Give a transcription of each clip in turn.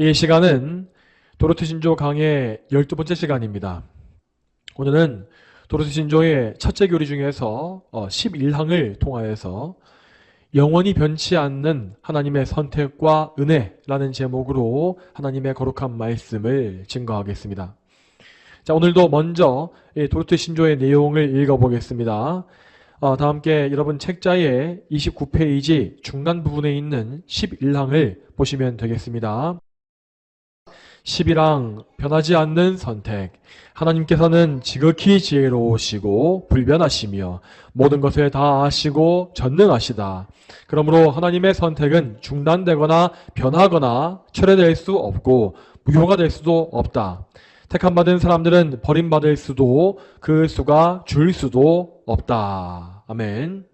이 시간은 도로트 신조 강의 12번째 시간입니다. 오늘은 도로트 신조의 첫째 교리 중에서 11항을 통하여서 영원히 변치 않는 하나님의 선택과 은혜라는 제목으로 하나님의 거룩한 말씀을 증거하겠습니다. 자, 오늘도 먼저 도로트 신조의 내용을 읽어보겠습니다. 다 함께 여러분 책자의 29페이지 중간 부분에 있는 11항을 보시면 되겠습니다. 11항 변하지 않는 선택. 하나님께서는 지극히 지혜로우시고 불변하시며 모든 것을 다 아시고 전능하시다. 그러므로 하나님의 선택은 중단되거나 변하거나 철회될 수 없고 무효가 될 수도 없다. 택함받은 사람들은 버림받을 수도 그 수가 줄 수도 없다. 아멘.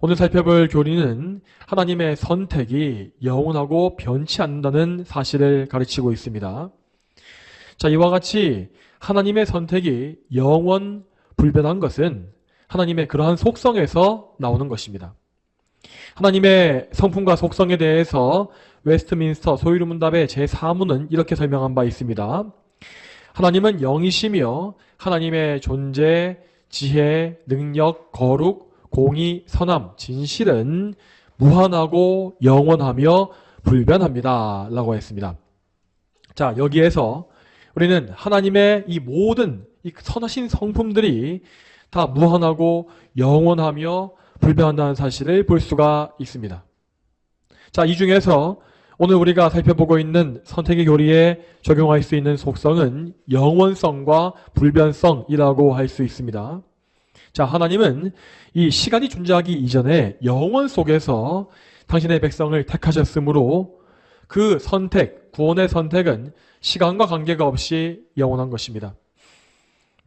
오늘 살펴볼 교리는 하나님의 선택이 영원하고 변치 않는다는 사실을 가르치고 있습니다. 자, 이와 같이 하나님의 선택이 영원 불변한 것은 하나님의 그러한 속성에서 나오는 것입니다. 하나님의 성품과 속성에 대해서 웨스트민스터 소유문답의 제4문은 이렇게 설명한 바 있습니다. 하나님은 영이시며 하나님의 존재, 지혜, 능력, 거룩, 공의, 선함, 진실은 무한하고 영원하며 불변합니다. 라고 했습니다. 자, 여기에서 우리는 하나님의 이 모든 이 선하신 성품들이 다 무한하고 영원하며 불변한다는 사실을 볼 수가 있습니다. 자, 이 중에서 오늘 우리가 살펴보고 있는 선택의 교리에 적용할 수 있는 속성은 영원성과 불변성이라고 할 수 있습니다. 자, 하나님은 이 시간이 존재하기 이전에 영원 속에서 당신의 백성을 택하셨으므로 그 선택, 구원의 선택은 시간과 관계가 없이 영원한 것입니다.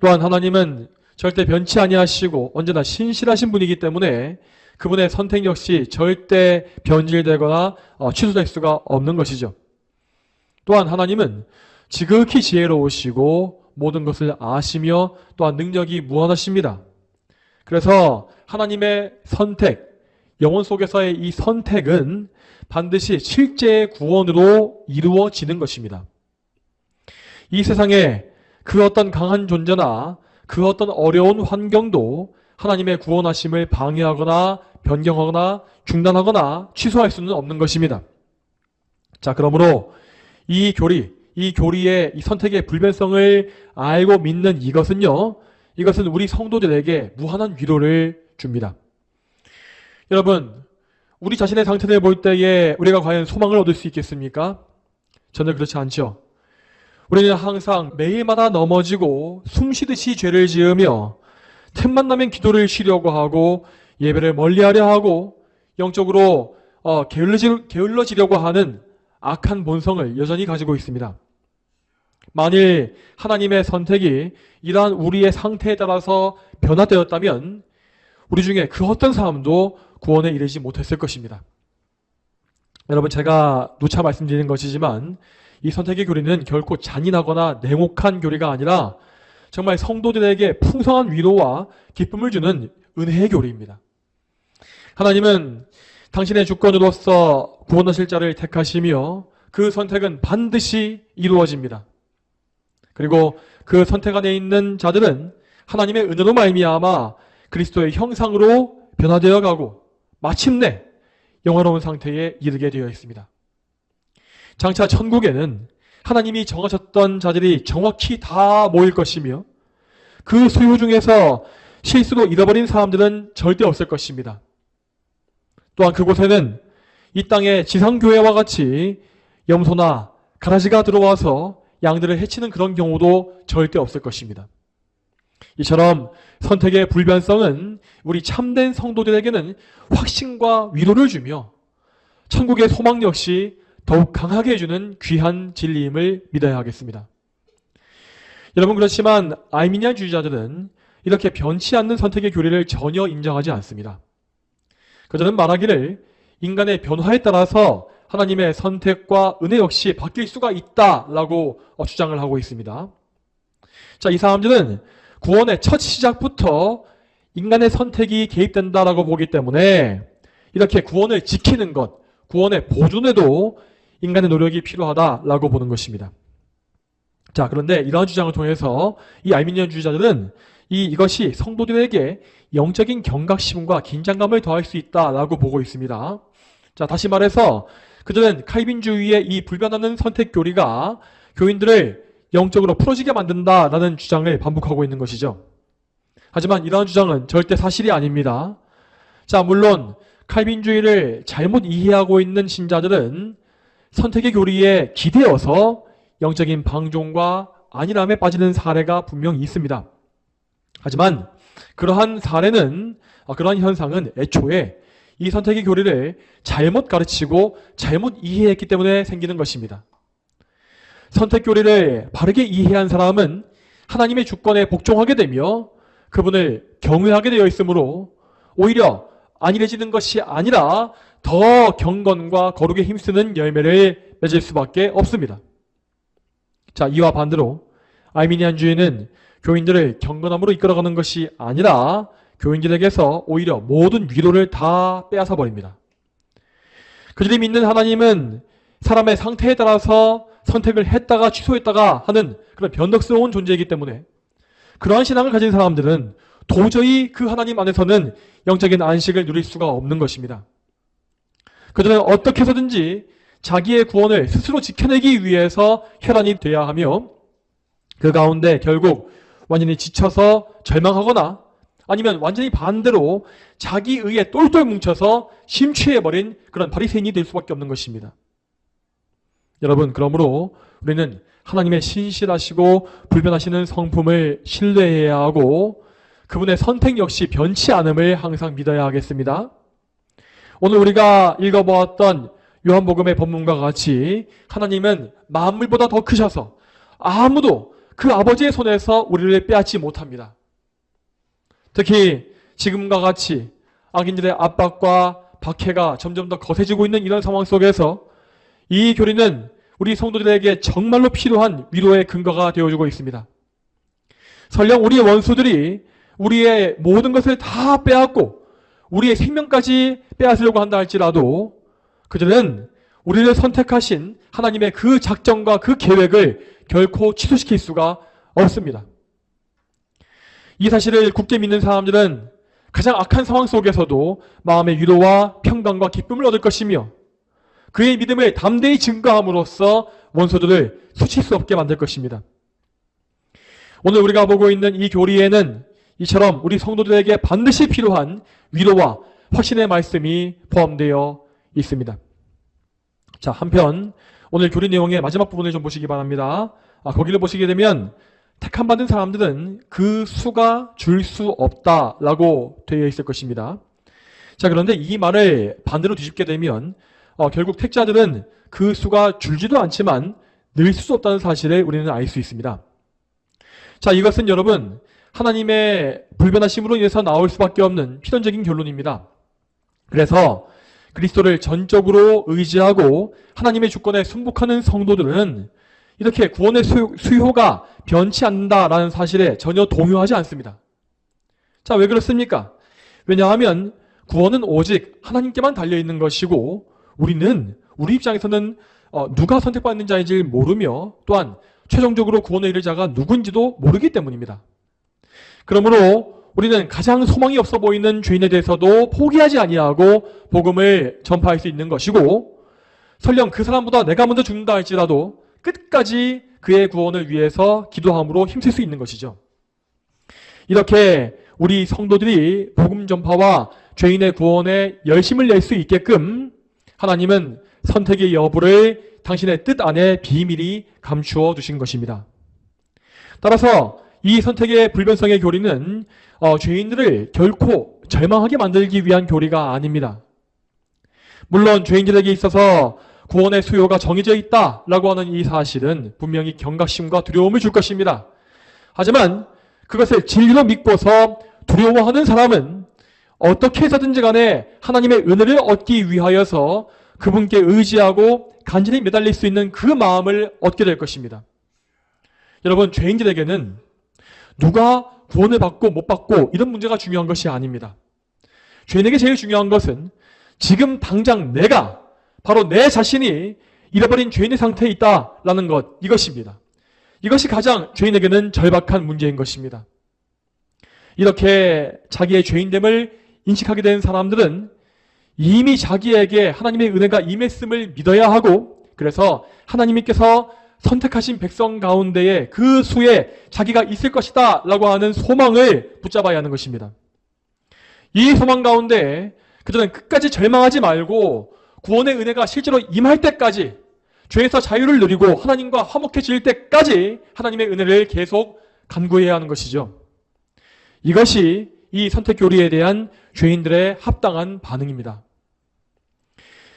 또한 하나님은 절대 변치 아니하시고 언제나 신실하신 분이기 때문에 그분의 선택 역시 절대 변질되거나 취소될 수가 없는 것이죠. 또한 하나님은 지극히 지혜로우시고 모든 것을 아시며 또한 능력이 무한하십니다. 그래서 하나님의 선택, 영혼 속에서의 이 선택은 반드시 실제의 구원으로 이루어지는 것입니다. 이 세상에 그 어떤 강한 존재나 그 어떤 어려운 환경도 하나님의 구원하심을 방해하거나 변경하거나 중단하거나 취소할 수는 없는 것입니다. 자, 그러므로 이 교리의 이 선택의 불변성을 알고 믿는 이것은 우리 성도들에게 무한한 위로를 줍니다. 여러분, 우리 자신의 상태를 볼 때에 우리가 과연 소망을 얻을 수 있겠습니까? 전혀 그렇지 않죠. 우리는 항상 매일마다 넘어지고 숨쉬듯이 죄를 지으며 틈만 나면 기도를 쉬려고 하고 예배를 멀리하려 하고 영적으로 게을러지려고 하는 악한 본성을 여전히 가지고 있습니다. 만일 하나님의 선택이 이러한 우리의 상태에 따라서 변화되었다면 우리 중에 그 어떤 사람도 구원에 이르지 못했을 것입니다. 여러분, 제가 누차 말씀드리는 것이지만 이 선택의 교리는 결코 잔인하거나 냉혹한 교리가 아니라 정말 성도들에게 풍성한 위로와 기쁨을 주는 은혜의 교리입니다. 하나님은 당신의 주권으로서 구원하실 자를 택하시며 그 선택은 반드시 이루어집니다. 그리고 그 선택 안에 있는 자들은 하나님의 은혜로 말미암아 그리스도의 형상으로 변화되어 가고 마침내 영화로운 상태에 이르게 되어 있습니다. 장차 천국에는 하나님이 정하셨던 자들이 정확히 다 모일 것이며 그 수요 중에서 실수로 잃어버린 사람들은 절대 없을 것입니다. 또한 그곳에는 이 땅의 지상교회와 같이 염소나 가라지가 들어와서 양들을 해치는 그런 경우도 절대 없을 것입니다. 이처럼 선택의 불변성은 우리 참된 성도들에게는 확신과 위로를 주며 천국의 소망 역시 더욱 강하게 해주는 귀한 진리임을 믿어야 하겠습니다. 여러분, 그렇지만 아르미니아주의자들은 이렇게 변치 않는 선택의 교리를 전혀 인정하지 않습니다. 그들은 말하기를 인간의 변화에 따라서 하나님의 선택과 은혜 역시 바뀔 수가 있다라고 주장을 하고 있습니다. 자, 이 사람들은 구원의 첫 시작부터 인간의 선택이 개입된다라고 보기 때문에 이렇게 구원을 지키는 것, 구원의 보존에도 인간의 노력이 필요하다라고 보는 것입니다. 자, 그런데 이러한 주장을 통해서 이 알미니언주의자들은 이것이 성도들에게 영적인 경각심과 긴장감을 더할 수 있다라고 보고 있습니다. 자, 다시 말해서 그들은 칼빈주의의 이 불변하는 선택 교리가 교인들을 영적으로 풀어지게 만든다라는 주장을 반복하고 있는 것이죠. 하지만 이러한 주장은 절대 사실이 아닙니다. 자, 물론 칼빈주의를 잘못 이해하고 있는 신자들은 선택의 교리에 기대어서 영적인 방종과 안일함에 빠지는 사례가 분명히 있습니다. 하지만 그러한 현상은 애초에 이 선택의 교리를 잘못 가르치고 잘못 이해했기 때문에 생기는 것입니다. 선택 교리를 바르게 이해한 사람은 하나님의 주권에 복종하게 되며 그분을 경외하게 되어 있으므로 오히려 안일해지는 것이 아니라 더 경건과 거룩에 힘쓰는 열매를 맺을 수밖에 없습니다. 자, 이와 반대로 알미니안주의는 교인들을 경건함으로 이끌어가는 것이 아니라 교인들에게서 오히려 모든 위로를 다 빼앗아 버립니다. 그들이 믿는 하나님은 사람의 상태에 따라서 선택을 했다가 취소했다가 하는 그런 변덕스러운 존재이기 때문에 그러한 신앙을 가진 사람들은 도저히 그 하나님 안에서는 영적인 안식을 누릴 수가 없는 것입니다. 그들은 어떻게 해서든지 자기의 구원을 스스로 지켜내기 위해서 혈안이 돼야 하며 그 가운데 결국 완전히 지쳐서 절망하거나 아니면 완전히 반대로 자기 의에 똘똘 뭉쳐서 심취해버린 그런 바리새인이 될 수밖에 없는 것입니다. 여러분, 그러므로 우리는 하나님의 신실하시고 불변하시는 성품을 신뢰해야 하고 그분의 선택 역시 변치 않음을 항상 믿어야 하겠습니다. 오늘 우리가 읽어보았던 요한복음의 본문과 같이 하나님은 만물보다 더 크셔서 아무도 그 아버지의 손에서 우리를 빼앗지 못합니다. 특히 지금과 같이 악인들의 압박과 박해가 점점 더 거세지고 있는 이런 상황 속에서 이 교리는 우리 성도들에게 정말로 필요한 위로의 근거가 되어주고 있습니다. 설령 우리의 원수들이 우리의 모든 것을 다 빼앗고 우리의 생명까지 빼앗으려고 한다 할지라도 그들은 우리를 선택하신 하나님의 그 작정과 그 계획을 결코 취소시킬 수가 없습니다. 이 사실을 굳게 믿는 사람들은 가장 악한 상황 속에서도 마음의 위로와 평강과 기쁨을 얻을 것이며 그의 믿음을 담대히 증거함으로써 원수들을 수칠 수 없게 만들 것입니다. 오늘 우리가 보고 있는 이 교리에는 이처럼 우리 성도들에게 반드시 필요한 위로와 확신의 말씀이 포함되어 있습니다. 자, 한편 오늘 교리 내용의 마지막 부분을 좀 보시기 바랍니다. 거기를 보시게 되면 택함 받은 사람들은 그 수가 줄 수 없다라고 되어 있을 것입니다. 자, 그런데 이 말을 반대로 뒤집게 되면 결국 택자들은 그 수가 줄지도 않지만 늘 수 없다는 사실을 우리는 알 수 있습니다. 자, 이것은 여러분 하나님의 불변하심으로 인해서 나올 수밖에 없는 필연적인 결론입니다. 그래서 그리스도를 전적으로 의지하고 하나님의 주권에 순복하는 성도들은 이렇게 구원의 수요가 변치 않는다라는 사실에 전혀 동요하지 않습니다. 자, 왜 그렇습니까? 왜냐하면 구원은 오직 하나님께만 달려있는 것이고 우리는 우리 입장에서는 누가 선택받는 자인지 모르며 또한 최종적으로 구원에 이를 자가 누군지도 모르기 때문입니다. 그러므로 우리는 가장 소망이 없어 보이는 죄인에 대해서도 포기하지 아니하고 복음을 전파할 수 있는 것이고 설령 그 사람보다 내가 먼저 죽는다 할지라도 끝까지 그의 구원을 위해서 기도함으로 힘쓸 수 있는 것이죠. 이렇게 우리 성도들이 복음 전파와 죄인의 구원에 열심을 낼 수 있게끔 하나님은 선택의 여부를 당신의 뜻 안에 비밀히 감추어 두신 것입니다. 따라서 이 선택의 불변성의 교리는 죄인들을 결코 절망하게 만들기 위한 교리가 아닙니다. 물론 죄인들에게 있어서 구원의 수요가 정해져 있다라고 하는 이 사실은 분명히 경각심과 두려움을 줄 것입니다. 하지만 그것을 진리로 믿고서 두려워하는 사람은 어떻게 해서든지 간에 하나님의 은혜를 얻기 위하여서 그분께 의지하고 간절히 매달릴 수 있는 그 마음을 얻게 될 것입니다. 여러분, 죄인들에게는 누가 구원을 받고 못 받고 이런 문제가 중요한 것이 아닙니다. 죄인에게 제일 중요한 것은 지금 당장 내가 바로 내 자신이 잃어버린 죄인의 상태에 있다라는 것, 이것입니다. 이것이 가장 죄인에게는 절박한 문제인 것입니다. 이렇게 자기의 죄인됨을 인식하게 된 사람들은 이미 자기에게 하나님의 은혜가 임했음을 믿어야 하고, 그래서 하나님께서 선택하신 백성 가운데에 그 수에 자기가 있을 것이다 라고 하는 소망을 붙잡아야 하는 것입니다. 이 소망 가운데 그들은 끝까지 절망하지 말고 구원의 은혜가 실제로 임할 때까지, 죄에서 자유를 누리고 하나님과 화목해질 때까지 하나님의 은혜를 계속 간구해야 하는 것이죠. 이것이 이 선택 교리에 대한 죄인들의 합당한 반응입니다.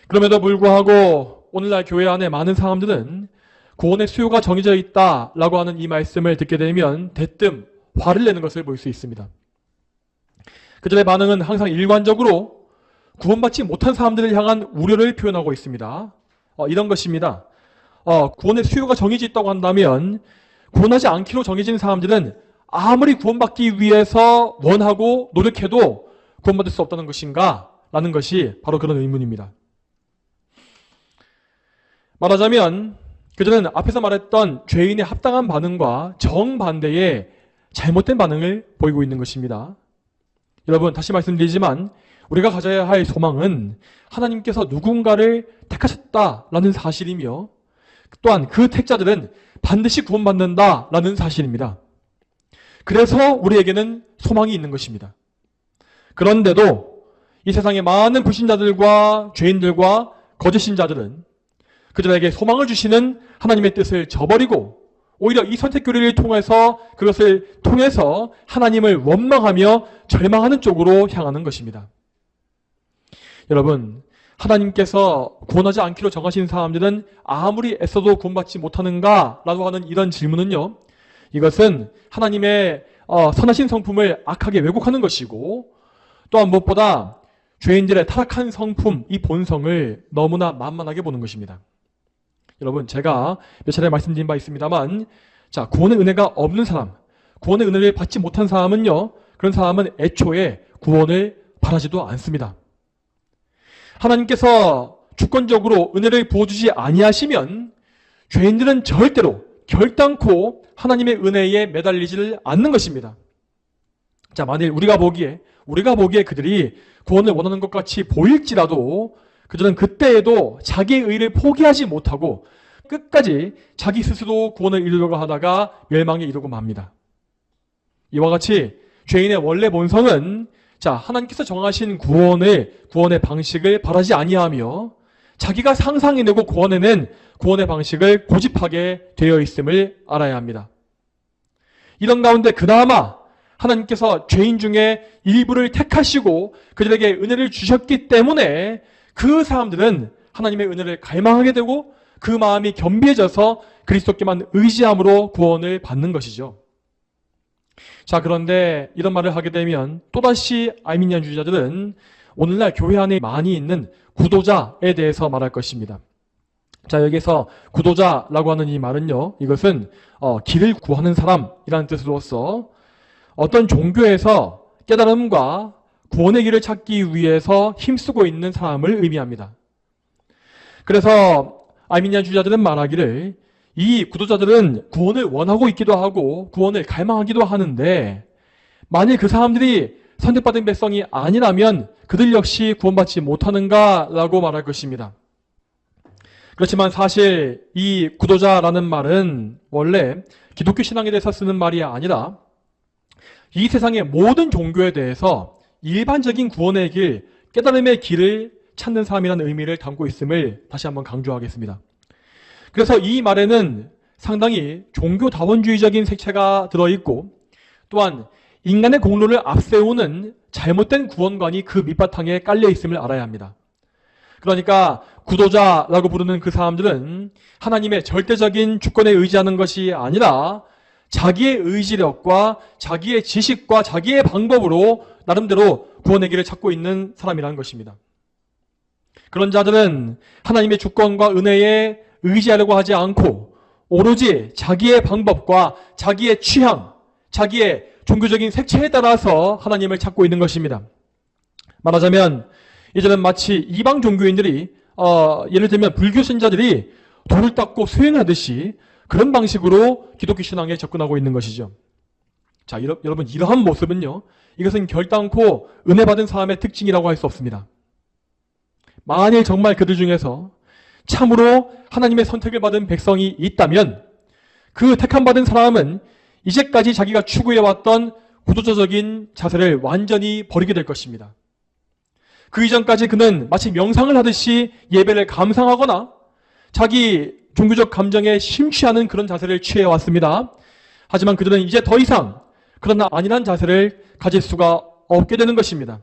그럼에도 불구하고 오늘날 교회 안에 많은 사람들은 구원의 수요가 정해져 있다라고 하는 이 말씀을 듣게 되면 대뜸 화를 내는 것을 볼 수 있습니다. 그들의 반응은 항상 일관적으로 구원받지 못한 사람들을 향한 우려를 표현하고 있습니다. 이런 것입니다. 구원의 수요가 정해져 있다고 한다면 구원하지 않기로 정해진 사람들은 아무리 구원받기 위해서 원하고 노력해도 구원받을 수 없다는 것인가? 라는 것이 바로 그런 의문입니다. 말하자면 그들은 앞에서 말했던 죄인의 합당한 반응과 정반대의 잘못된 반응을 보이고 있는 것입니다. 여러분, 다시 말씀드리지만 우리가 가져야 할 소망은 하나님께서 누군가를 택하셨다라는 사실이며, 또한 그 택자들은 반드시 구원받는다라는 사실입니다. 그래서 우리에게는 소망이 있는 것입니다. 그런데도 이 세상의 많은 불신자들과 죄인들과 거짓 신자들은 그들에게 소망을 주시는 하나님의 뜻을 저버리고 오히려 이 선택 교리를 통해서, 그것을 통해서 하나님을 원망하며 절망하는 쪽으로 향하는 것입니다. 여러분, 하나님께서 구원하지 않기로 정하신 사람들은 아무리 애써도 구원받지 못하는가? 라고 하는 이런 질문은요, 이것은 하나님의 선하신 성품을 악하게 왜곡하는 것이고, 또한 무엇보다 죄인들의 타락한 성품, 이 본성을 너무나 만만하게 보는 것입니다. 여러분, 제가 몇 차례 말씀드린 바 있습니다만, 자, 구원의 은혜가 없는 사람, 구원의 은혜를 받지 못한 사람은요, 그런 사람은 애초에 구원을 바라지도 않습니다. 하나님께서 주권적으로 은혜를 부어주지 아니하시면 죄인들은 절대로 결단코 하나님의 은혜에 매달리지를 않는 것입니다. 자, 만일 우리가 보기에 그들이 구원을 원하는 것 같이 보일지라도 그들은 그때에도 자기의 의를 포기하지 못하고 끝까지 자기 스스로 구원을 이루려고 하다가 멸망에 이르고 맙니다. 이와 같이 죄인의 원래 본성은, 자, 하나님께서 정하신 구원의 방식을 바라지 아니하며 자기가 상상해내고 구원해낸 구원의 방식을 고집하게 되어 있음을 알아야 합니다. 이런 가운데 그나마 하나님께서 죄인 중에 일부를 택하시고 그들에게 은혜를 주셨기 때문에 그 사람들은 하나님의 은혜를 갈망하게 되고 그 마음이 겸비해져서 그리스도께만 의지함으로 구원을 받는 것이죠. 자, 그런데 이런 말을 하게 되면 또다시 아르미니안주의자들은 오늘날 교회 안에 많이 있는 구도자에 대해서 말할 것입니다. 자, 여기서 구도자라고 하는 이 말은요, 이것은 길을 구하는 사람이라는 뜻으로서 어떤 종교에서 깨달음과 구원의 길을 찾기 위해서 힘쓰고 있는 사람을 의미합니다. 그래서 아르미니안주의자들은 말하기를 이 구도자들은 구원을 원하고 있기도 하고 구원을 갈망하기도 하는데 만일 그 사람들이 선택받은 백성이 아니라면 그들 역시 구원받지 못하는가라고 말할 것입니다. 그렇지만 사실 이 구도자라는 말은 원래 기독교 신앙에 대해서 쓰는 말이 아니라 이 세상의 모든 종교에 대해서 일반적인 구원의 길, 깨달음의 길을 찾는 사람이라는 의미를 담고 있음을 다시 한번 강조하겠습니다. 그래서 이 말에는 상당히 종교다원주의적인 색채가 들어있고 또한 인간의 공로를 앞세우는 잘못된 구원관이 그 밑바탕에 깔려 있음을 알아야 합니다. 그러니까 구도자라고 부르는 그 사람들은 하나님의 절대적인 주권에 의지하는 것이 아니라 자기의 의지력과 자기의 지식과 자기의 방법으로 나름대로 구원의 길을 찾고 있는 사람이라는 것입니다. 그런 자들은 하나님의 주권과 은혜에 의지하려고 하지 않고 오로지 자기의 방법과 자기의 취향, 자기의 종교적인 색채에 따라서 하나님을 찾고 있는 것입니다. 말하자면 이제는 마치 이방 종교인들이 예를 들면 불교 신자들이 돌을 닦고 수행하듯이 그런 방식으로 기독교 신앙에 접근하고 있는 것이죠. 자, 여러분, 이러한 모습은요, 이것은 결단코 은혜 받은 사람의 특징이라고 할 수 없습니다. 만일 정말 그들 중에서 참으로 하나님의 선택을 받은 백성이 있다면 그 택함 받은 사람은 이제까지 자기가 추구해왔던 구도적인 자세를 완전히 버리게 될 것입니다. 그 이전까지 그는 마치 명상을 하듯이 예배를 감상하거나 자기 종교적 감정에 심취하는 그런 자세를 취해왔습니다. 하지만 그들은 이제 더 이상 그런 안일한 자세를 가질 수가 없게 되는 것입니다.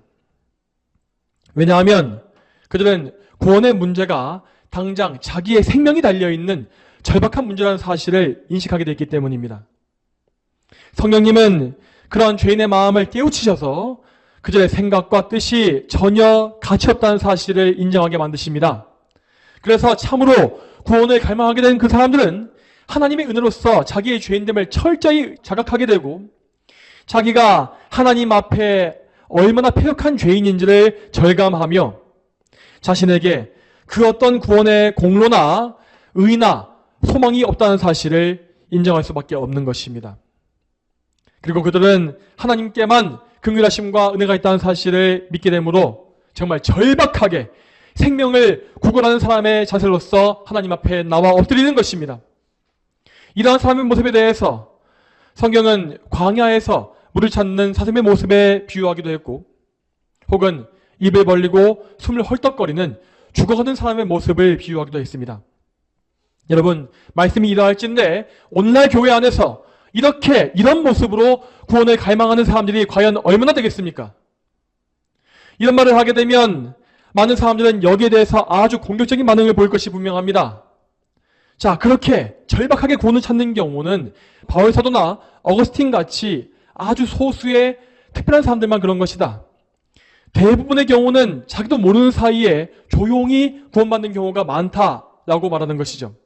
왜냐하면 그들은 구원의 문제가 당장 자기의 생명이 달려있는 절박한 문제라는 사실을 인식하게 됐기 때문입니다. 성령님은 그러한 죄인의 마음을 깨우치셔서 그들의 생각과 뜻이 전혀 가치 없다는 사실을 인정하게 만드십니다. 그래서 참으로 구원을 갈망하게 된 그 사람들은 하나님의 은혜로서 자기의 죄인됨을 철저히 자각하게 되고 자기가 하나님 앞에 얼마나 패역한 죄인인지를 절감하며 자신에게 그 어떤 구원의 공로나 의나 소망이 없다는 사실을 인정할 수밖에 없는 것입니다. 그리고 그들은 하나님께만 긍휼하심과 은혜가 있다는 사실을 믿게 되므로 정말 절박하게 생명을 구걸하는 사람의 자세로서 하나님 앞에 나와 엎드리는 것입니다. 이러한 사람의 모습에 대해서 성경은 광야에서 물을 찾는 사슴의 모습에 비유하기도 했고 혹은 입을 벌리고 숨을 헐떡거리는 죽어가는 사람의 모습을 비유하기도 했습니다. 여러분, 말씀이 이러할진데 오늘날 교회 안에서 이런 모습으로 구원을 갈망하는 사람들이 과연 얼마나 되겠습니까? 이런 말을 하게 되면 많은 사람들은 여기에 대해서 아주 공격적인 반응을 보일 것이 분명합니다. 자, 그렇게 절박하게 구원을 찾는 경우는 바울 사도나 어거스틴 같이 아주 소수의 특별한 사람들만 그런 것이다. 대부분의 경우는 자기도 모르는 사이에 조용히 구원받는 경우가 많다라고 말하는 것이죠.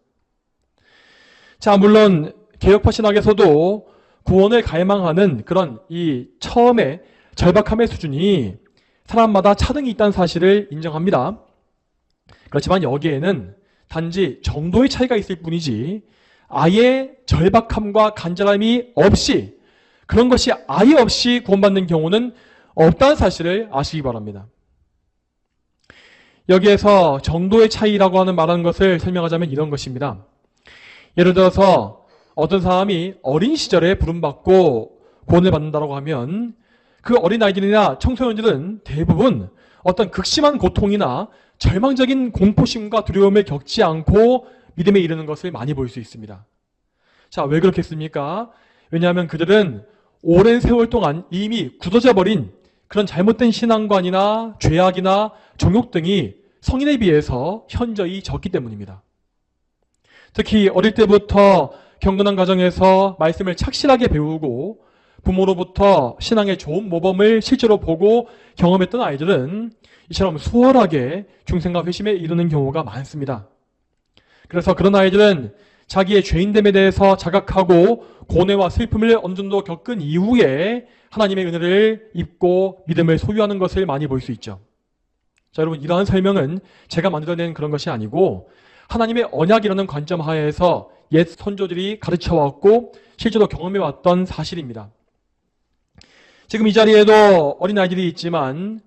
자, 물론 개혁파 신학에서도 구원을 갈망하는 그런 이 처음에 절박함의 수준이 사람마다 차등이 있다는 사실을 인정합니다. 그렇지만 여기에는 단지 정도의 차이가 있을 뿐이지 아예 절박함과 간절함이 없이 그런 것이 아예 없이 구원받는 경우는 없다는 사실을 아시기 바랍니다. 여기에서 정도의 차이라고 말하는 것을 설명하자면 이런 것입니다. 예를 들어서 어떤 사람이 어린 시절에 부름받고 구원을 받는다고 하면 그 어린아이들이나 청소년들은 대부분 어떤 극심한 고통이나 절망적인 공포심과 두려움을 겪지 않고 믿음에 이르는 것을 많이 볼 수 있습니다. 자, 왜 그렇겠습니까? 왜냐하면 그들은 오랜 세월 동안 이미 굳어져 버린 그런 잘못된 신앙관이나 죄악이나 정욕 등이 성인에 비해서 현저히 적기 때문입니다. 특히 어릴 때부터 경건한 가정에서 말씀을 착실하게 배우고 부모로부터 신앙의 좋은 모범을 실제로 보고 경험했던 아이들은 이처럼 수월하게 중생과 회심에 이르는 경우가 많습니다. 그래서 그런 아이들은 자기의 죄인됨에 대해서 자각하고 고뇌와 슬픔을 어느 정도 겪은 이후에 하나님의 은혜를 입고 믿음을 소유하는 것을 많이 볼 수 있죠. 자, 여러분, 이러한 설명은 제가 만들어낸 그런 것이 아니고 하나님의 언약이라는 관점 하에서 옛 선조들이 가르쳐왔고 실제로 경험해왔던 사실입니다. 지금 이 자리에도 어린아이들이 있지만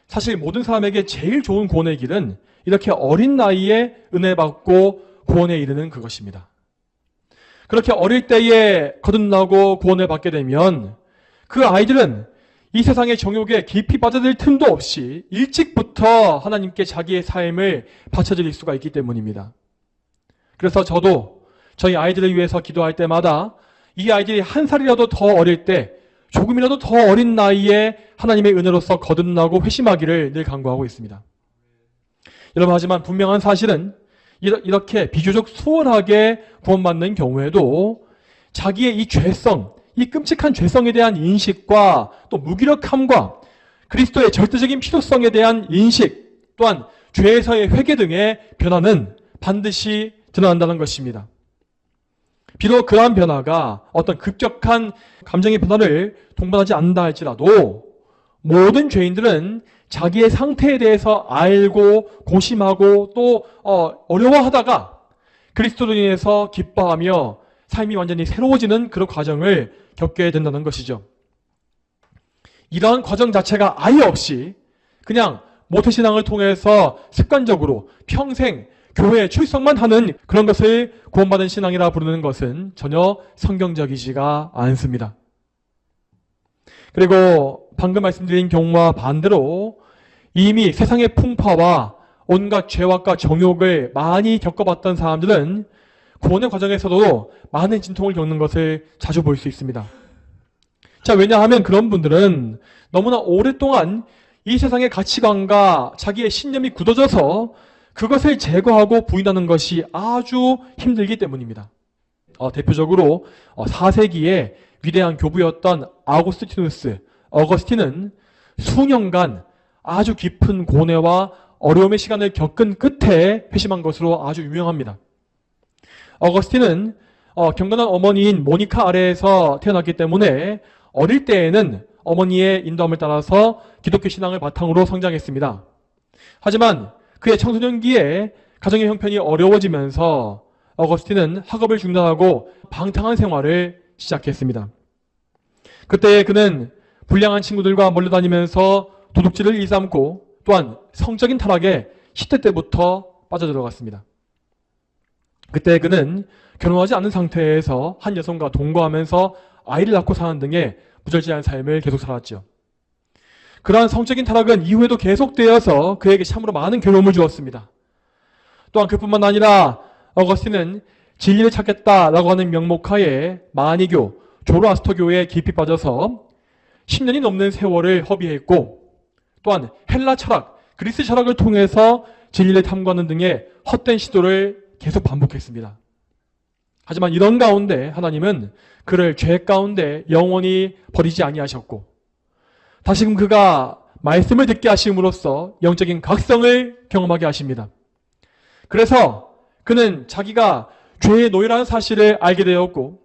사실 모든 사람에게 제일 좋은 구원의 길은 이렇게 어린 나이에 은혜 받고 구원에 이르는 그것입니다. 그렇게 어릴 때에 거듭나고 구원을 받게 되면 그 아이들은 이 세상의 정욕에 깊이 빠져들 틈도 없이 일찍부터 하나님께 자기의 삶을 바쳐드릴 수가 있기 때문입니다. 그래서 저도 저희 아이들을 위해서 기도할 때마다 이 아이들이 한 살이라도 더 어릴 때 조금이라도 더 어린 나이에 하나님의 은혜로서 거듭나고 회심하기를 늘 간구하고 있습니다. 여러분, 하지만 분명한 사실은 이렇게 비교적 수월하게 구원받는 경우에도 자기의 이 죄성, 이 끔찍한 죄성에 대한 인식과 또 무기력함과 그리스도의 절대적인 필요성에 대한 인식 또한 죄에서의 회개 등의 변화는 반드시 드러난다는 것입니다. 비록 그러한 변화가 어떤 급격한 감정의 변화를 동반하지 않는다 할지라도 모든 죄인들은 자기의 상태에 대해서 알고 고심하고 또 어려워하다가 그리스도로 인해서 기뻐하며 삶이 완전히 새로워지는 그런 과정을 겪게 된다는 것이죠. 이러한 과정 자체가 아예 없이 그냥 모태신앙을 통해서 습관적으로 평생 교회에 출석만 하는 그런 것을 구원받은 신앙이라 부르는 것은 전혀 성경적이지가 않습니다. 그리고 방금 말씀드린 경우와 반대로 이미 세상의 풍파와 온갖 죄악과 정욕을 많이 겪어봤던 사람들은 구원의 과정에서도 많은 진통을 겪는 것을 자주 볼 수 있습니다. 자, 왜냐하면 그런 분들은 너무나 오랫동안 이 세상의 가치관과 자기의 신념이 굳어져서 그것을 제거하고 부인하는 것이 아주 힘들기 때문입니다. 대표적으로 4세기에 위대한 교부였던 어거스틴은 수년간 아주 깊은 고뇌와 어려움의 시간을 겪은 끝에 회심한 것으로 아주 유명합니다. 어거스틴은 경건한 어머니인 모니카 아래에서 태어났기 때문에 어릴 때에는 어머니의 인도함을 따라서 기독교 신앙을 바탕으로 성장했습니다. 하지만 그의 청소년기에 가정의 형편이 어려워지면서 어거스틴은 학업을 중단하고 방탕한 생활을 시작했습니다. 그때 그는 불량한 친구들과 몰려다니면서 도둑질을 일삼고 또한 성적인 타락에 10대 때부터 빠져들어갔습니다. 그때 그는 결혼하지 않은 상태에서 한 여성과 동거하면서 아이를 낳고 사는 등의 부절제한 삶을 계속 살았죠. 그러한 성적인 타락은 이후에도 계속되어서 그에게 참으로 많은 괴로움을 주었습니다. 또한 그뿐만 아니라 어거스틴은 진리를 찾겠다라고 하는 명목하에 마니교, 조로아스터교에 깊이 빠져서 10년이 넘는 세월을 허비했고 또한 헬라 철학, 그리스 철학을 통해서 진리를 탐구하는 등의 헛된 시도를 계속 반복했습니다. 하지만 이런 가운데 하나님은 그를 죄 가운데 영원히 버리지 아니하셨고 다시금 그가 말씀을 듣게 하심으로써 영적인 각성을 경험하게 하십니다. 그래서 그는 자기가 죄의 노예라는 사실을 알게 되었고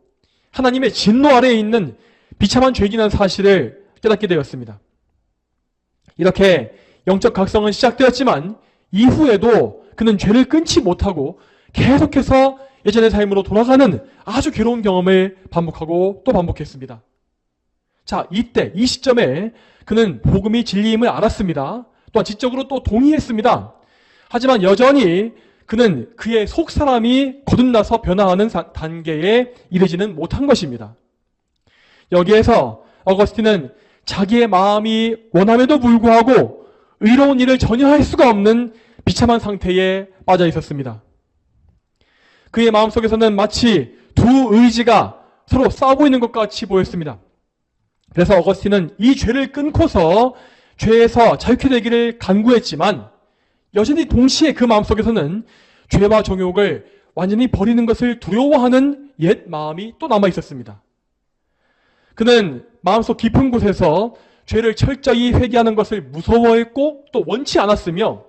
하나님의 진노 아래에 있는 비참한 죄인이라는 사실을 깨닫게 되었습니다. 이렇게 영적 각성은 시작되었지만 이후에도 그는 죄를 끊지 못하고 계속해서 예전의 삶으로 돌아가는 아주 괴로운 경험을 반복하고 또 반복했습니다. 자, 이때 이 시점에 그는 복음이 진리임을 알았습니다. 또한 지적으로 또 동의했습니다. 하지만 여전히 그는 그의 속사람이 거듭나서 변화하는 단계에 이르지는 못한 것입니다. 여기에서 어거스틴은 자기의 마음이 원함에도 불구하고 의로운 일을 전혀 할 수가 없는 비참한 상태에 빠져 있었습니다. 그의 마음속에서는 마치 두 의지가 서로 싸우고 있는 것 같이 보였습니다. 그래서 어거스틴은 이 죄를 끊고서 죄에서 자유케 되기를 간구했지만 여전히 동시에 그 마음속에서는 죄와 정욕을 완전히 버리는 것을 두려워하는 옛 마음이 또 남아 있었습니다. 그는 마음속 깊은 곳에서 죄를 철저히 회개하는 것을 무서워했고 또 원치 않았으며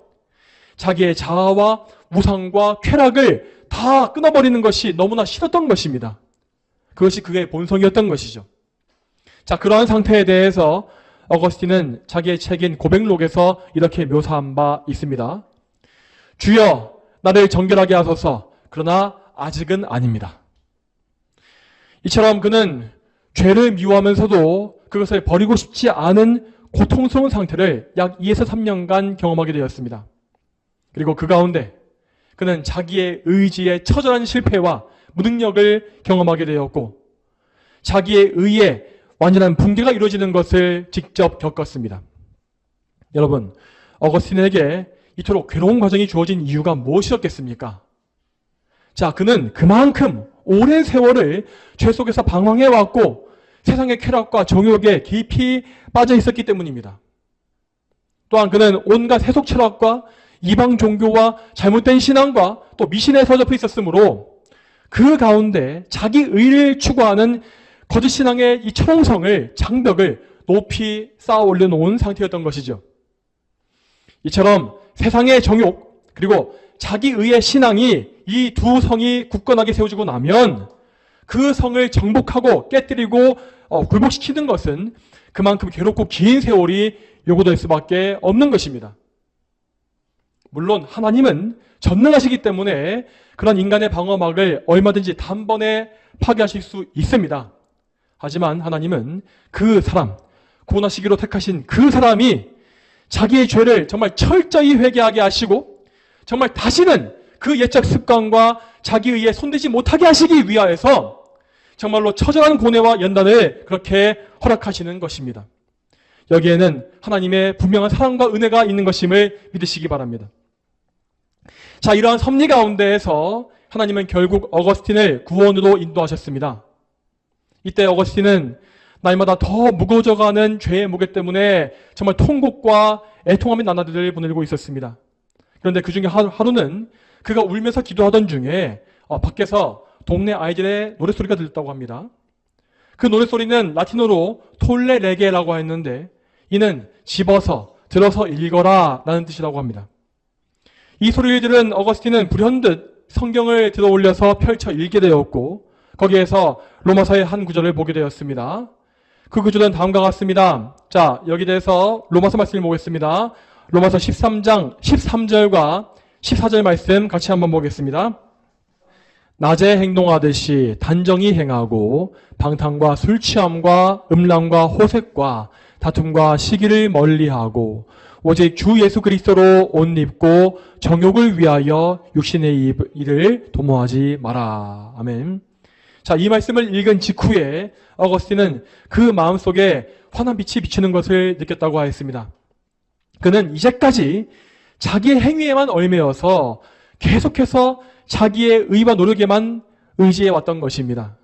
자기의 자아와 우상과 쾌락을 다 끊어버리는 것이 너무나 싫었던 것입니다. 그것이 그의 본성이었던 것이죠. 자, 그러한 상태에 대해서 어거스틴은 자기의 책인 고백록에서 이렇게 묘사한 바 있습니다. 주여 나를 정결하게 하소서. 그러나 아직은 아닙니다. 이처럼 그는 죄를 미워하면서도 그것을 버리고 싶지 않은 고통스러운 상태를 약 2에서 3년간 경험하게 되었습니다. 그리고 그 가운데 그는 자기의 의지의 처절한 실패와 무능력을 경험하게 되었고 자기의 의에 완전한 붕괴가 이루어지는 것을 직접 겪었습니다. 여러분, 어거스틴에게 이토록 괴로운 과정이 주어진 이유가 무엇이었겠습니까? 자, 그는 그만큼 오랜 세월을 죄 속에서 방황해왔고 세상의 쾌락과 정욕에 깊이 빠져 있었기 때문입니다. 또한 그는 온갖 세속 철학과 이방 종교와 잘못된 신앙과 또 미신에 서접해 있었으므로 그 가운데 자기 의를 추구하는 거짓 신앙의 이 초롱성을, 장벽을 높이 쌓아 올려놓은 상태였던 것이죠. 이처럼 세상의 정욕 그리고 자기 의의 신앙이 이 두 성이 굳건하게 세워지고 나면 그 성을 정복하고 깨뜨리고 굴복시키는 것은 그만큼 괴롭고 긴 세월이 요구될 수밖에 없는 것입니다. 물론 하나님은 전능하시기 때문에 그런 인간의 방어막을 얼마든지 단번에 파괴하실 수 있습니다. 하지만 하나님은 그 사람, 구원하시기로 택하신 그 사람이 자기의 죄를 정말 철저히 회개하게 하시고 정말 다시는 그 옛적 습관과 자기 의에 손대지 못하게 하시기 위하여서 정말로 처절한 고뇌와 연단을 그렇게 허락하시는 것입니다. 여기에는 하나님의 분명한 사랑과 은혜가 있는 것임을 믿으시기 바랍니다. 자, 이러한 섭리 가운데에서 하나님은 결국 어거스틴을 구원으로 인도하셨습니다. 이때 어거스틴은 날마다 더 무거워져가는 죄의 무게 때문에 정말 통곡과 애통함의 나날들을 보내고 있었습니다. 그런데 그 중에 하루는 그가 울면서 기도하던 중에 밖에서 동네 아이들의 노랫소리가 들렸다고 합니다. 그 노랫소리는 라틴어로 톨레레게라고 했는데 이는 집어서 들어서 읽어라 라는 뜻이라고 합니다. 이 소리를 들은 어거스틴은 불현듯 성경을 들어 올려서 펼쳐 읽게 되었고 거기에서 로마서의 한 구절을 보게 되었습니다. 그 구절은 다음과 같습니다. 자, 여기 대해서 로마서 말씀을 보겠습니다. 로마서 13장 13절과 14절 말씀 같이 한번 보겠습니다. 낮에 행동하듯이 단정히 행하고 방탕과 술 취함과 음란과 호색과 다툼과 시기를 멀리하고 오직 주 예수 그리스도로 옷 입고 정욕을 위하여 육신의 일을 도모하지 마라. 아멘. 자, 이 말씀을 읽은 직후에 어거스틴은 그 마음속에 환한 빛이 비추는 것을 느꼈다고 하였습니다. 그는 이제까지 자기의 행위에만 얽매여서 계속해서 자기의 의와 노력에만 의지해 왔던 것입니다.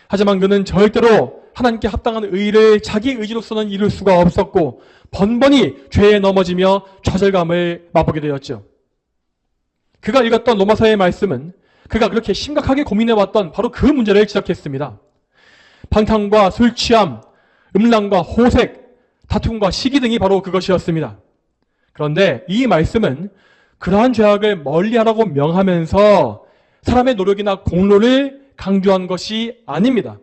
하지만 그는 절대로 하나님께 합당한 의를 자기 의지로서는 이룰 수가 없었고 번번이 죄에 넘어지며 좌절감을 맛보게 되었죠. 그가 읽었던 로마서의 말씀은 그가 그렇게 심각하게 고민해왔던 바로 그 문제를 지적했습니다. 방탕과 술 취함, 음란과 호색, 다툼과 시기 등이 바로 그것이었습니다. 그런데 이 말씀은 그러한 죄악을 멀리하라고 명하면서 사람의 노력이나 공로를 강조한 것이 아닙니다.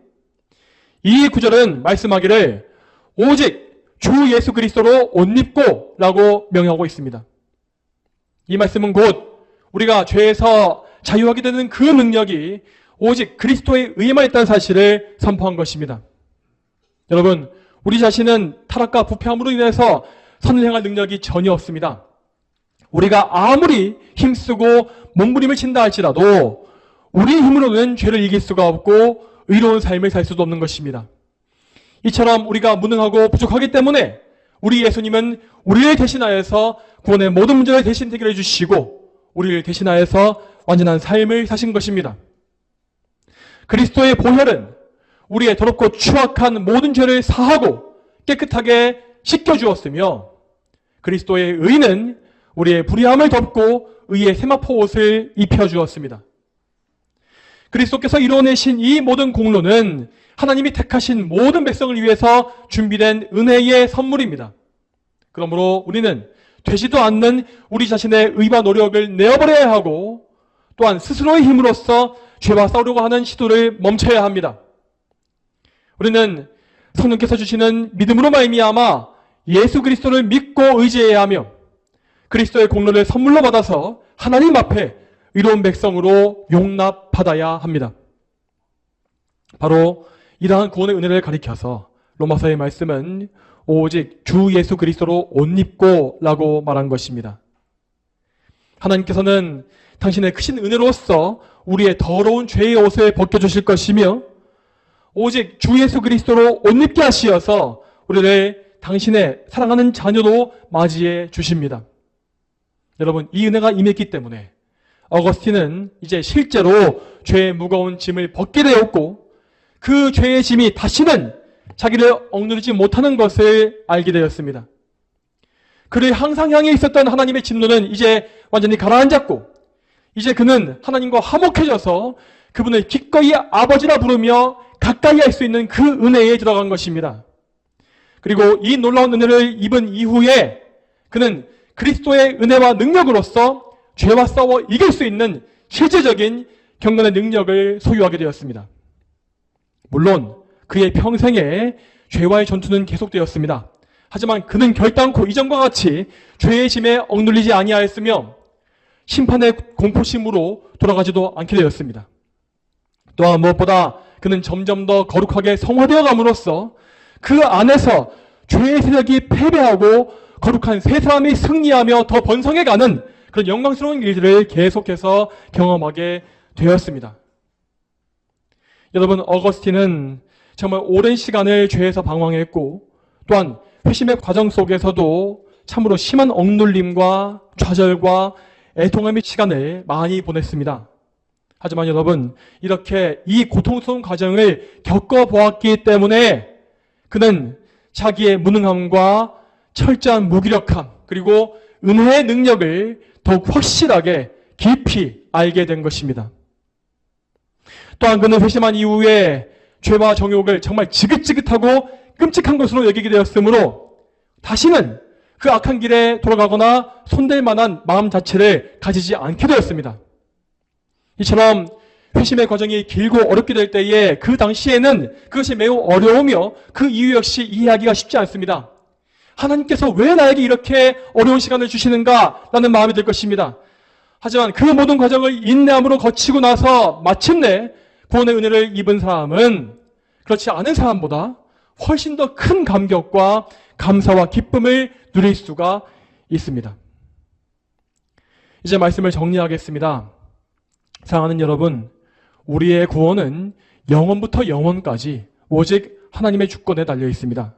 이 구절은 말씀하기를 오직 주 예수 그리스도로 옷 입고 라고 명하고 있습니다. 이 말씀은 곧 우리가 죄에서 자유하게 되는 그 능력이 오직 그리스도의 의에만 있다는 사실을 선포한 것입니다. 여러분, 우리 자신은 타락과 부패함으로 인해서 선을 행할 능력이 전혀 없습니다. 우리가 아무리 힘쓰고 몸부림을 친다 할지라도 우리 힘으로는 죄를 이길 수가 없고 의로운 삶을 살 수도 없는 것입니다. 이처럼 우리가 무능하고 부족하기 때문에 우리 예수님은 우리를 대신하여서 구원의 모든 문제를 대신 해결해 주시고 우리를 대신하여서 완전한 삶을 사신 것입니다. 그리스도의 보혈은 우리의 더럽고 추악한 모든 죄를 사하고 깨끗하게 씻겨주었으며 그리스도의 의는 우리의 불의함을 덮고 의의 세마포 옷을 입혀주었습니다. 그리스도께서 이루어내신 이 모든 공로는 하나님이 택하신 모든 백성을 위해서 준비된 은혜의 선물입니다. 그러므로 우리는 되지도 않는 우리 자신의 의와 노력을 내어버려야 하고 또한 스스로의 힘으로써 죄와 싸우려고 하는 시도를 멈춰야 합니다. 우리는 성령께서 주시는 믿음으로 말미암아 예수 그리스도를 믿고 의지해야 하며 그리스도의 공로를 선물로 받아서 하나님 앞에 의로운 백성으로 용납받아야 합니다. 바로 이러한 구원의 은혜를 가리켜서 로마서의 말씀은 오직 주 예수 그리스도로 옷 입고 라고 말한 것입니다. 하나님께서는 당신의 크신 은혜로서 우리의 더러운 죄의 옷을 벗겨주실 것이며 오직 주 예수 그리스도로 옷 입게 하시어서 우리를 당신의 사랑하는 자녀로 맞이해 주십니다. 여러분, 이 은혜가 임했기 때문에 어거스틴은 이제 실제로 죄의 무거운 짐을 벗게 되었고 그 죄의 짐이 다시는 자기를 억누르지 못하는 것을 알게 되었습니다. 그를 항상 향해 있었던 하나님의 진노는 이제 완전히 가라앉았고 이제 그는 하나님과 화목해져서 그분을 기꺼이 아버지라 부르며 가까이 할 수 있는 그 은혜에 들어간 것입니다. 그리고 이 놀라운 은혜를 입은 이후에 그는 그리스도의 은혜와 능력으로서 죄와 싸워 이길 수 있는 실제적인 경건의 능력을 소유하게 되었습니다. 물론 그의 평생에 죄와의 전투는 계속되었습니다. 하지만 그는 결단코 이전과 같이 죄의 짐에 억눌리지 아니하였으며 심판의 공포심으로 돌아가지도 않게 되었습니다. 또한 무엇보다 그는 점점 더 거룩하게 성화되어 감으로써 그 안에서 죄의 세력이 패배하고 거룩한 새 사람이 승리하며 더 번성해가는 그런 영광스러운 일들을 계속해서 경험하게 되었습니다. 여러분, 어거스틴은 정말 오랜 시간을 죄에서 방황했고 또한 회심의 과정 속에서도 참으로 심한 억눌림과 좌절과 애통함의 시간을 많이 보냈습니다. 하지만 여러분, 이렇게 이 고통스러운 과정을 겪어보았기 때문에 그는 자기의 무능함과 철저한 무기력함 그리고 은혜의 능력을 더욱 확실하게 깊이 알게 된 것입니다. 또한 그는 회심한 이후에 죄와 정욕을 정말 지긋지긋하고 끔찍한 것으로 여기게 되었으므로 다시는 그 악한 길에 돌아가거나 손댈 만한 마음 자체를 가지지 않게 되었습니다. 이처럼 회심의 과정이 길고 어렵게 될 때에 그 당시에는 그것이 매우 어려우며 그 이유 역시 이해하기가 쉽지 않습니다. 하나님께서 왜 나에게 이렇게 어려운 시간을 주시는가 라는 마음이 들 것입니다. 하지만 그 모든 과정을 인내함으로 거치고 나서 마침내 구원의 은혜를 입은 사람은 그렇지 않은 사람보다 훨씬 더 큰 감격과 감사와 기쁨을 누릴 수가 있습니다. 이제 말씀을 정리하겠습니다. 사랑하는 여러분, 우리의 구원은 영원부터 영원까지 오직 하나님의 주권에 달려 있습니다.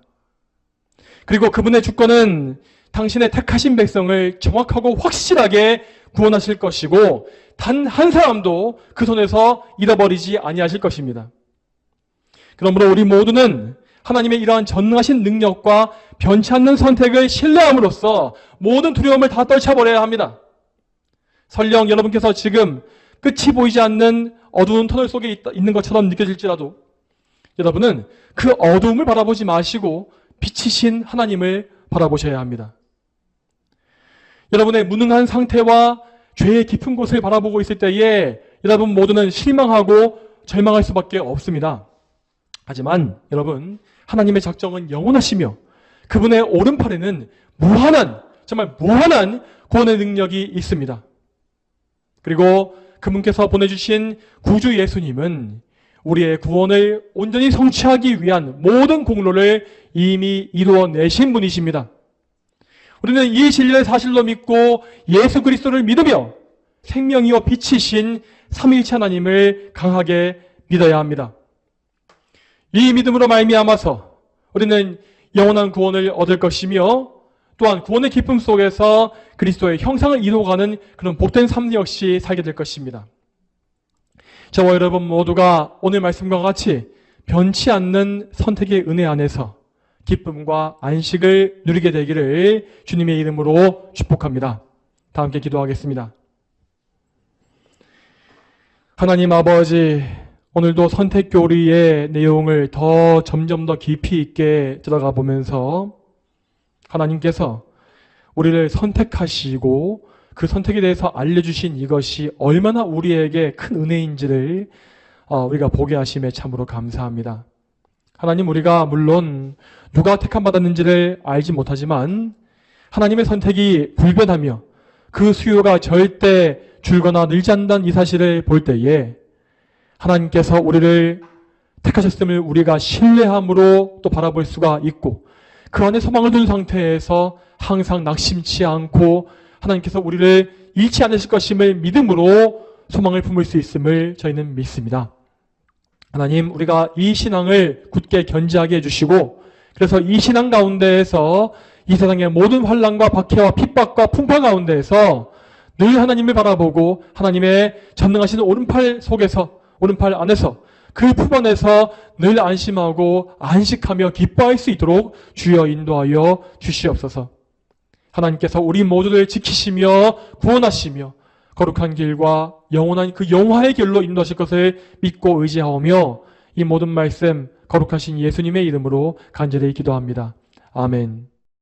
그리고 그분의 주권은 당신의 택하신 백성을 정확하고 확실하게 구원하실 것이고 단 한 사람도 그 손에서 잃어버리지 아니하실 것입니다. 그러므로 우리 모두는 하나님의 이러한 전능하신 능력과 변치 않는 선택을 신뢰함으로써 모든 두려움을 다 떨쳐버려야 합니다. 설령 여러분께서 지금 끝이 보이지 않는 어두운 터널 속에 있는 것처럼 느껴질지라도 여러분은 그 어두움을 바라보지 마시고 빛이신 하나님을 바라보셔야 합니다. 여러분의 무능한 상태와 죄의 깊은 곳을 바라보고 있을 때에 여러분 모두는 실망하고 절망할 수밖에 없습니다. 하지만 여러분, 하나님의 작정은 영원하시며 그분의 오른팔에는 정말 무한한 구원의 능력이 있습니다. 그리고 그분께서 보내주신 구주 예수님은 우리의 구원을 온전히 성취하기 위한 모든 공로를 이미 이루어내신 분이십니다. 우리는 이 진리를 사실로 믿고 예수 그리스도를 믿으며 생명이요 빛이신 삼위일체 하나님을 강하게 믿어야 합니다. 이 믿음으로 말미암아서 우리는 영원한 구원을 얻을 것이며 또한 구원의 기쁨 속에서 그리스도의 형상을 이루어가는 그런 복된 삶 역시 살게 될 것입니다. 저와 여러분 모두가 오늘 말씀과 같이 변치 않는 선택의 은혜 안에서 기쁨과 안식을 누리게 되기를 주님의 이름으로 축복합니다. 다 함께 기도하겠습니다. 하나님 아버지, 오늘도 선택교리의 내용을 점점 더 깊이 있게 들어가 보면서 하나님께서 우리를 선택하시고 그 선택에 대해서 알려주신 이것이 얼마나 우리에게 큰 은혜인지를 우리가 보게 하심에 참으로 감사합니다. 하나님, 우리가 물론 누가 택함받았는지를 알지 못하지만 하나님의 선택이 불변하며 그 수요가 절대 줄거나 늘지 않는다는 이 사실을 볼 때에 하나님께서 우리를 택하셨음을 우리가 신뢰함으로 또 바라볼 수가 있고 그 안에 소망을 둔 상태에서 항상 낙심치 않고 하나님께서 우리를 잃지 않으실 것임을 믿음으로 소망을 품을 수 있음을 저희는 믿습니다. 하나님, 우리가 이 신앙을 굳게 견지하게 해주시고 그래서 이 신앙 가운데에서 이 세상의 모든 환난과 박해와 핍박과 풍파 가운데에서 늘 하나님을 바라보고 하나님의 전능하신 오른팔 안에서 그 품 안에서 늘 안심하고 안식하며 기뻐할 수 있도록 주여 인도하여 주시옵소서. 하나님께서 우리 모두를 지키시며 구원하시며 거룩한 길과 영원한 그 영화의 길로 인도하실 것을 믿고 의지하오며 이 모든 말씀 거룩하신 예수님의 이름으로 간절히 기도합니다. 아멘.